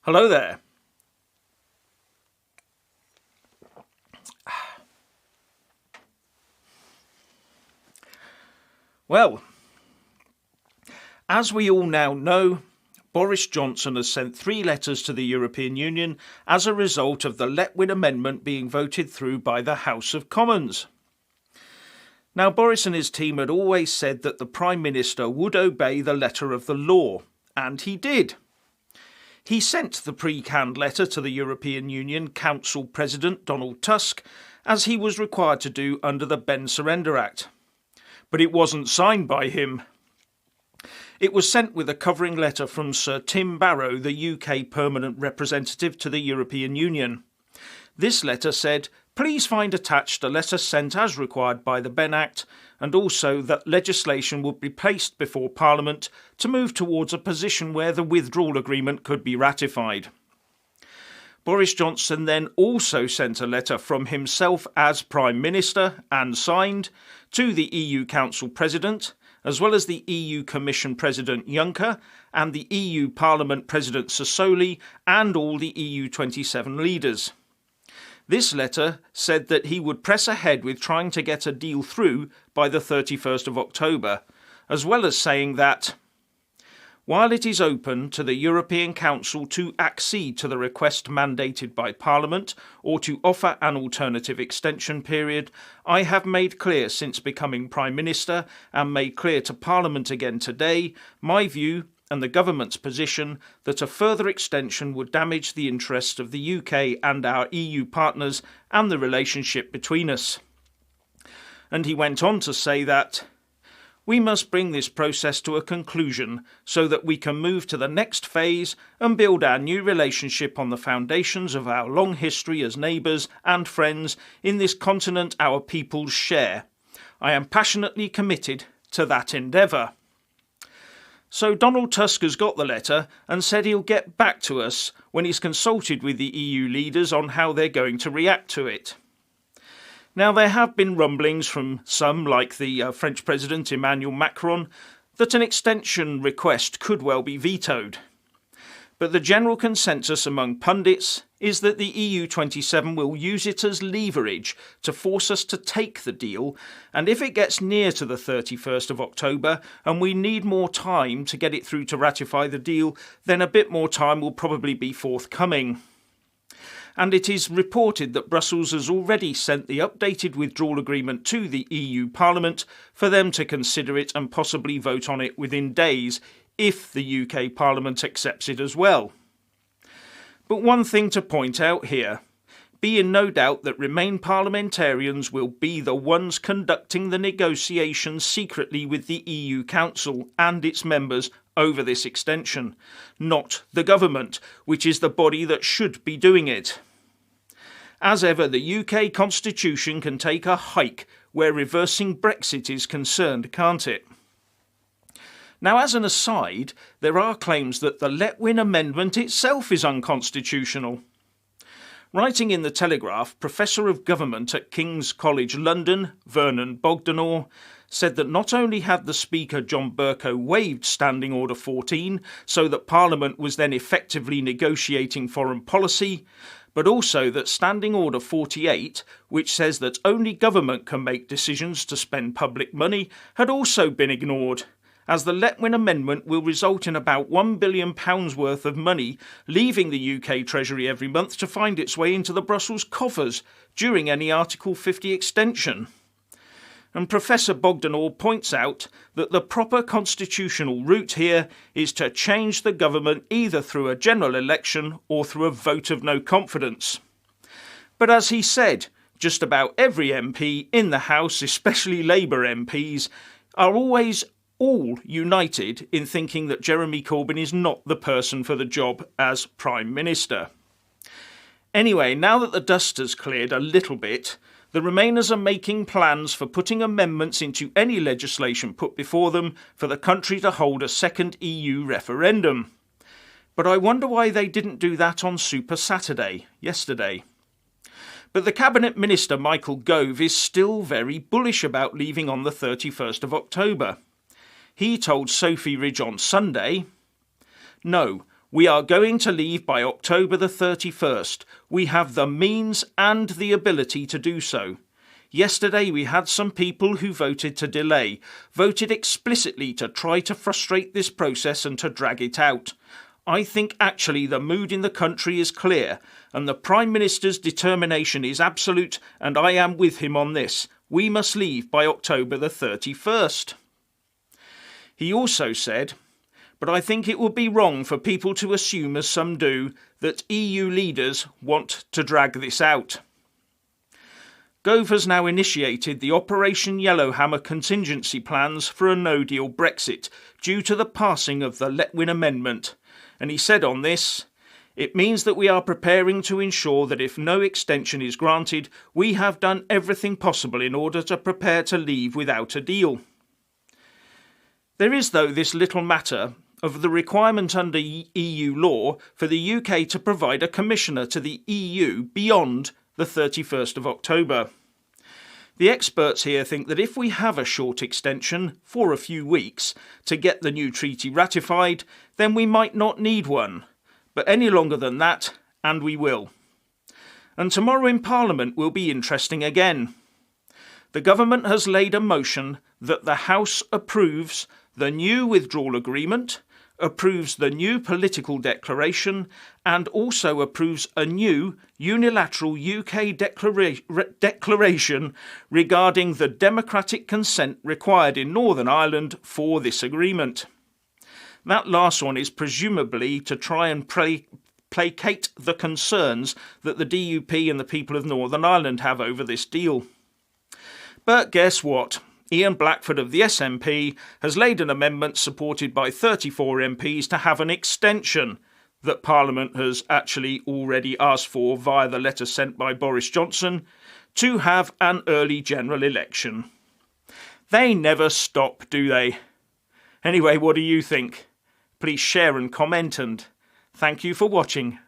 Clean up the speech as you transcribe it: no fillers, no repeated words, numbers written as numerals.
Hello there. Well, as we all now know, Boris Johnson has sent 3 letters to the European Union as a result of the Letwin Amendment being voted through by the House of Commons. Now, Boris and his team had always said that the Prime Minister would obey the letter of the law, and he did. He sent the pre-canned letter to the European Union Council President Donald Tusk, as he was required to do under the Benn Surrender Act. But it wasn't signed by him. It was sent with a covering letter from Sir Tim Barrow, the UK Permanent Representative to the European Union. This letter said, "Please find attached a letter sent as required by the Benn Act, and also that legislation would be placed before Parliament to move towards a position where the Withdrawal Agreement could be ratified." Boris Johnson then also sent a letter from himself as Prime Minister and signed to the EU Council President, as well as the EU Commission President Juncker and the EU Parliament President Sassoli and all the EU 27 leaders. This letter said that he would press ahead with trying to get a deal through by the 31st of October, as well as saying that while it is open to the European Council to accede to the request mandated by Parliament or to offer an alternative extension period, I have made clear since becoming Prime Minister and made clear to Parliament again today my view and the government's position that a further extension would damage the interests of the UK and our EU partners and the relationship between us. And he went on to say that we must bring this process to a conclusion so that we can move to the next phase and build our new relationship on the foundations of our long history as neighbours and friends in this continent our peoples share. I am passionately committed to that endeavour. So Donald Tusk has got the letter and said he'll get back to us when he's consulted with the EU leaders on how they're going to react to it. Now, there have been rumblings from some, like the French President Emmanuel Macron, that an extension request could well be vetoed. But the general consensus among pundits is that the EU 27 will use it as leverage to force us to take the deal, and if it gets near to the 31st of October and we need more time to get it through to ratify the deal, then a bit more time will probably be forthcoming. And it is reported that Brussels has already sent the updated withdrawal agreement to the EU Parliament for them to consider it and possibly vote on it within days, if the UK Parliament accepts it as well. But one thing to point out here, be in no doubt that Remain parliamentarians will be the ones conducting the negotiations secretly with the EU Council and its members over this extension, not the government, which is the body that should be doing it. As ever, the UK Constitution can take a hike where reversing Brexit is concerned, can't it? Now, as an aside, there are claims that the Letwin Amendment itself is unconstitutional. Writing in the Telegraph, Professor of Government at King's College London, Vernon Bogdanor, said that not only had the Speaker John Bercow waived Standing Order 14 so that Parliament was then effectively negotiating foreign policy, but also that Standing Order 48, which says that only government can make decisions to spend public money, had also been ignored, as the Letwin Amendment will result in about £1 billion worth of money leaving the UK Treasury every month to find its way into the Brussels coffers during any Article 50 extension. And Professor Bogdanor points out that the proper constitutional route here is to change the government either through a general election or through a vote of no confidence. But as he said, just about every MP in the House, especially Labour MPs, are always all united in thinking that Jeremy Corbyn is not the person for the job as Prime Minister. Anyway, now that the dust has cleared a little bit, the Remainers are making plans for putting amendments into any legislation put before them for the country to hold a second EU referendum. But I wonder why they didn't do that on Super Saturday, yesterday. But the Cabinet Minister Michael Gove is still very bullish about leaving on the 31st of October. He told Sophie Ridge on Sunday, "No, We are going to leave by October the 31st. We have the means and the ability to do so. Yesterday we had some people who voted to delay, voted explicitly to try to frustrate this process and to drag it out. I think actually the mood in the country is clear, and the Prime Minister's determination is absolute, and I am with him on this. We must leave by October the 31st. He also said, but I think it would be wrong for people to assume, as some do, that EU leaders want to drag this out. Gove has now initiated the Operation Yellowhammer contingency plans for a no-deal Brexit due to the passing of the Letwin Amendment, and he said on this, "It means that we are preparing to ensure that if no extension is granted, we have done everything possible in order to prepare to leave without a deal." There is, though, this little matter of the requirement under EU law for the UK to provide a commissioner to the EU beyond the 31st of October. The experts here think that if we have a short extension for a few weeks to get the new treaty ratified, then we might not need one. But any longer than that, and we will. And tomorrow in Parliament will be interesting again. The government has laid a motion that the House approves the new withdrawal agreement, approves the new political declaration, and also approves a new unilateral UK declaration regarding the democratic consent required in Northern Ireland for this agreement. That last one is presumably to try and placate the concerns that the DUP and the people of Northern Ireland have over this deal. But guess what? Ian Blackford of the SNP has laid an amendment supported by 34 MPs to have an extension that Parliament has actually already asked for via the letter sent by Boris Johnson to have an early general election. They never stop, do they? Anyway, what do you think? Please share and comment, and thank you for watching.